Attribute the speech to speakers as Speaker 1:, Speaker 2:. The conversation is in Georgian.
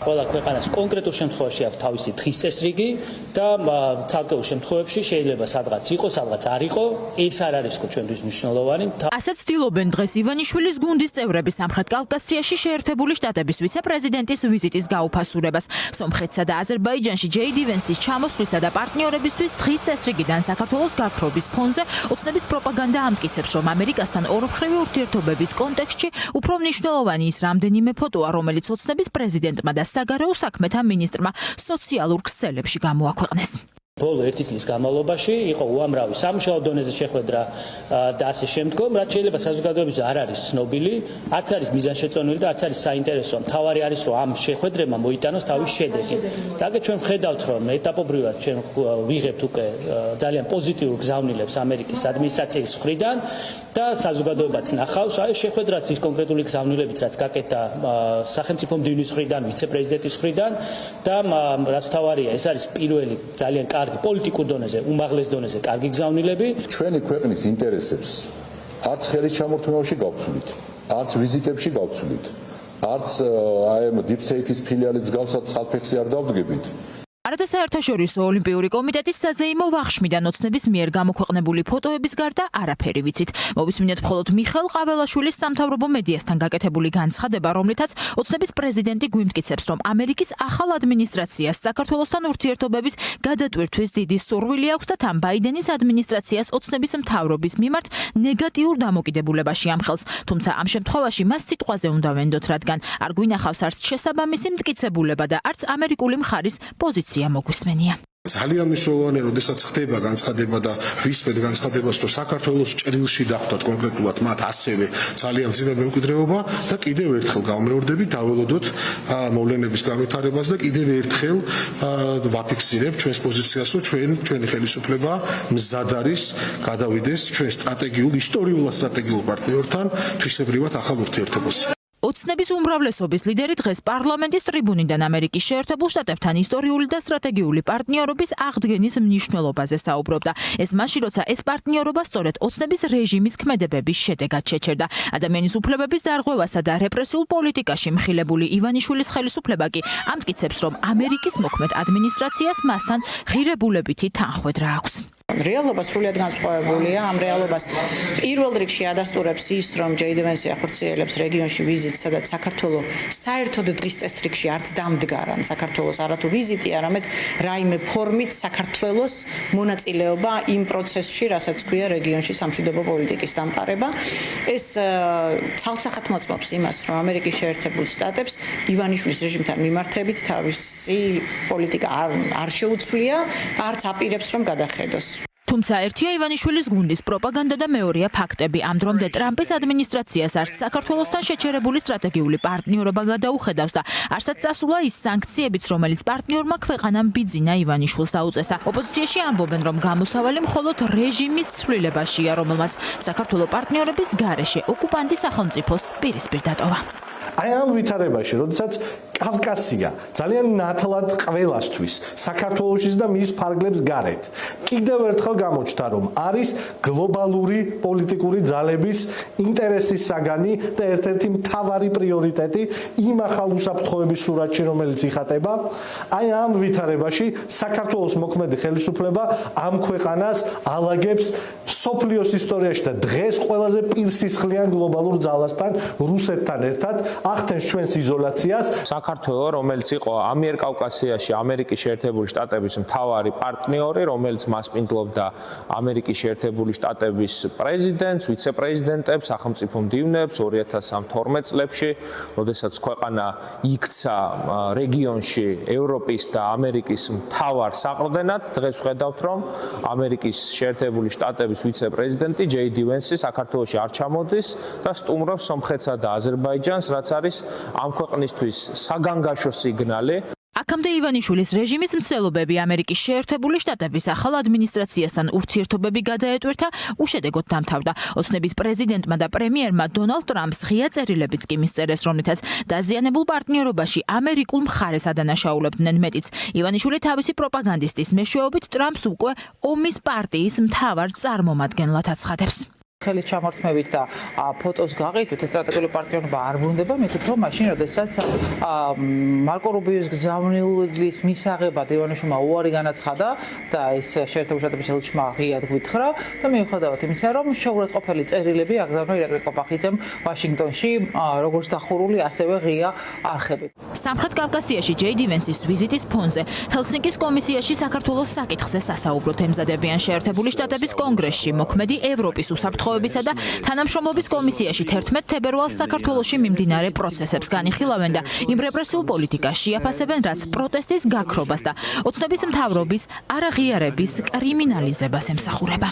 Speaker 1: ყველა ქვეყანას კონკრეტულ შემთხვევაში აქვს თავისი დღის წესრიგი და ცალკეულ შემთხვევებში შეიძლება სადღაც იყოს, სადღაც არ იყოს. ეს არ არის ჩვენთვის მნიშვნელოვანი.
Speaker 2: ასეც ცდილობენ დღეს ივანიშვილის გუნდის წევრები სამხრეთ კავკასიაში შეერთებული შტატების ვიცე-პრეზიდენტის ვიზიტის გაუფასურებას. სომხეთსა და აზერბაიჯანში ჯეიდი ვენსის ჩამოსვლისა და პარტნიორებისთვის დღის წესრიგიდან საქართველოს გაქრობის ფონზე ოცნების პროპაგანდა ამტკიცებს, რომ ამერიკასთან ორმხრივი ურთიერთობების კონტექსტში უფრო მნიშვნელოვანი ის რამდენიმე ფოტოა, რომელიც ოცნების პრეზიდენტმა და საგარეო საქმეთა მინისტრმა სოციალურ ქსელებში გამოაქვეყნეს.
Speaker 1: ბოლო 1 წლის განმავლობაში იყო უამრავი სამუშაო დონეზე შეხვედრა და ასე შემდგომ, რაც შეიძლება საზოგადოებისთვის არ არის ცნობილი, არც არის მიზანშეწონილი და არც არის საინტერესო. მთავარი არის, რომ ამ შეხვედრებმა მოიტანოს თავის შედეგი. და ჩვენ ვხედავთ, რომ ეტაპობრივად ჩვენ ვიღებთ უკვე ძალიან პოზიტიურ გზავნილებს ამერიკის ადმინისტრაციის მხრიდან და საზოგადოებაც ნახავს, აი შეხვედრაც ის კონკრეტული გზავნილებიც, რაც გაკეთდა სახელმწიფო მდივნის მხრიდან, ვიცე-პრეზიდენტის მხრიდან და რაც თავარია, ეს არის პირველი ძალიან პოლიტიკურ დონეზე, უმაღლეს დონეზე კარგი გზავნილები.
Speaker 3: ჩვენი ქვეყნის ინტერესებს არც ხელის ჩამორთმევაში გავცვლით, არც ვიზიტებში გავცვლით, არც აი ამ Deep State-ის ფილიალის მსგავსად საფეხზე არ დავდგებით.
Speaker 2: არადა საერთაშორისო ოლიმპიური კომიტეტის საზეიმო ვახშმიდან ოცნების მიერ გამოქვეყნებული ფოტოების გარდა არაფერი ვიცით. მოვისმინეთ მხოლოდ მიხეილ ყაველაშვილის სამთავრობო მედიასთან გაკეთებული განცხადება, რომლითაც ოცნების პრეზიდენტი გვიმტკიცებს, რომ ამერიკის ახალ ადმინისტრაციას საქართველოსთან ურთიერთობების გადატვირთვის დიდი სურვილი აქვს და თან ბაიდენის ადმინისტრაციას ოცნების მთავრობის მიმართ ნეგატიურ დამოკიდებულებაში ამხელს. თუმცა ამ შემთხვევაში მას სიტყვაზე უნდა ვენდოთ, რადგან არ გვინახავს არც შესაბამისი მტკიცებულება და არც ამერიკული მხარის პოზიცია მოგვისმენია.
Speaker 4: ძალიან მნიშვნელოვანია, როდესაც ხდება განცხადება და ვისმენთ განცხადებას, რომ საქართველოს ჭრილში დახვდათ კონკრეტულად მათ ასევე ძალიან მძიმე მემკვიდრეობა და კიდევ ერთხელ გავმეორდებით, დაველოდოთ მოვლენების განვითარებას და კიდევ ერთხელ ვაფიქსირებთ ჩვენს პოზიციას, რომ ჩვენი ხელისუფლება მზად არის გადავიდეს ჩვენ ისტორიულად სტრატეგიულ პარტნიორთან თვისებრივად ახალ ურთიერთობაზე.
Speaker 2: ოცნების უმრავლესობის ლიდერი დღეს პარლამენტის ტრიბუნიდან ამერიკის შეერთებულ შტატებთან ისტორიული და სტრატეგიული პარტნიორობის აღდგენის მნიშვნელობაზე საუბრობდა. ეს მაშინ, როცა ეს პარტნიორობა სწორედ ოცნების რეჟიმის ქმედებების შედეგად შეჩერდა. ადამიანის უფლებების დარღვევასა და რეპრესიულ პოლიტიკაში მხილებული ივანიშვილის ხელისუფლება კი ამტკიცებს, რომ ამერიკის მოქმედ ადმინისტრაციას მასთან ღირებულებითი თანხმედრა აქვს.
Speaker 5: რეალობა სრულიად განსხვავებულია. ამ რეალობას პირველ რიგში ადასტურებს ის, რომ ჯეიდი ვენსი ახორციელებს რეგიონში ვიზიტს, სადაც საქართველოს საერთოდ დღის წესრიგში არც დამდგარან საქართველოს არათუ ვიზიტი, არამედ რაიმე ფორმით საქართველოს მონაწილეობა იმ პროცესში, რასაც ქვია რეგიონში სამშვიდობო პოლიტიკის დამყარება. ეს ცალსახად მოწმობს იმას, რომ ამერიკის შეერთებულ შტატებს ივანიშვილის რეჟიმთან მიმართებით თავისი პოლიტიკა არ შეუცვლია, არც აპირებს რომ გადახედოს.
Speaker 2: თუმცა ერთია ივანიშვილის გუნდის პროპაგანდა და მეორეა ფაქტები. ამ დრომდე ტრამპის ადმინისტრაციას არც საქართველოსთან შეჩერებული სტრატეგიული პარტნიორობა გადაუხედავს და არცაც წასულა ის სანქციებიც, რომელიც პარტნიორმა ქვეყანამ ბიძინა ივანიშვილს დაუწესდა. ოპოზიციაში ამბობენ, რომ გამოსავალი მხოლოდ რეჟიმის ცვლილებაშია, რომელმაც საქართველოს პარტნიორების გარეშე ოკუპანტის სახელმწიფოს პირისპირ დატოვა.
Speaker 6: აი ამ ვითარებაში, როდესაც კავკასია ძალიან ნათლად ყველასთვის, საქართველოსის და მის ფარგლებს გარეთ, კიდევ ერთხელ გამოჩნდა, რომ არის გლობალური პოლიტიკური ძალების ინტერესის საგანი და ერთ-ერთი მთავარი პრიორიტეტი იმ ახალ უსაფრთხოების სურათში, რომელიც იხატება. აი ამ ვითარებაში საქართველოს მოქმედი ხელისუფლება ამ ქვეყანას ალაგებს სოფლიოს ისტორიაში და დღეს ყველაზე პირსისხლიან გლობალურ ძალასთან, რუსეთთან ერთად ახდენს ჩვენს იზოლაციას.
Speaker 7: საქართველოს, რომელიც იყო ამიერკავკასიაში ამერიკის შეერთებული შტატების მთავარი პარტნიორი, რომელიც მასპინძლობდა ამერიკის შეერთებული შტატების პრეზიდენტს, ვიცე-პრეზიდენტებს, სახელმწიფო მდივნებს 2012 წლებში, როდესაც ქვეყანა იქცა რეგიონში ევროპის და ამერიკის მთავარ საყრდენად, დღეს ვხედავთ, რომ ამერიკის შეერთებული შტატების ვიცე-პრეზიდენტი ჯეიდი ვენსი საქართველოში არ ჩამოდის და სტუმრობს სომხეთსა და აზერბაიჯანს, რაც არის ამ ქვეყნისთვის საგანგაშო სიგნალი.
Speaker 2: აქამდე ივანიშვილის რეჟიმის მცდელობები ამერიკის შეერთებული შტატების ახალ ადმინისტრაციასთან ურთიერთობები გადაეტვირთა, უშედეგოდ დამთავრდა. ოცნების პრეზიდენტმა და პრემიერმა დონალდ ტრამპს ღია წერილებიც კი მისწერეს, რომლითაც დაზიანებულ პარტნიორობაში ამერიკულ მხარეს ადანაშაულებდნენ. მეტიც, ივანიშვილი თავისი პროპაგანდისტის მეშვეობით ტრამპს უკვე ომის პარტიის მთავარ წარმომადგენლად აცხადებს.
Speaker 8: ხელის ჩამორთმევით და ფოტოს გაყიდვით სტრატეგიული პარტნიორობა არ ბრუნდება, მე ვთქვი, რომ მაშინ, როდესაც მარკო რუბიოს გზავნილის მისაღებად ივანიშვილმა უარი განაცხადა და ის შეერთებული შტატების ელჩმა ღიად გვითხრა და მიუხედავად იმისა, რომ შეურაცხყოფელი წერილები აგზავნა ირაკლი კოპახიძემ ვაშინგტონში, როგორც დახურული, ასევე ღია არხებით.
Speaker 2: სამხრეთ კავკასიაში ჯეიდი ვენსის ვიზიტის ფონზე ჰელსინკის კომისიაში საქართველოს საკითხზე სასაუბროდ ემზადებიან შეერთებული შტატების კონგრესში მოქმედი ევროპის უსაფრთხოებისა და თანამშრომლობის კომისიაში 11 თებერვალს საქართველოში მიმდინარე პროცესებს განიხილავენ და იმ რეპრესიულ პოლიტიკას შეაფასებენ, რაც პროტესტის გაქრობას და ოცნების მთავრობის არაღიარების კრიმინალიზებას ემსახურება.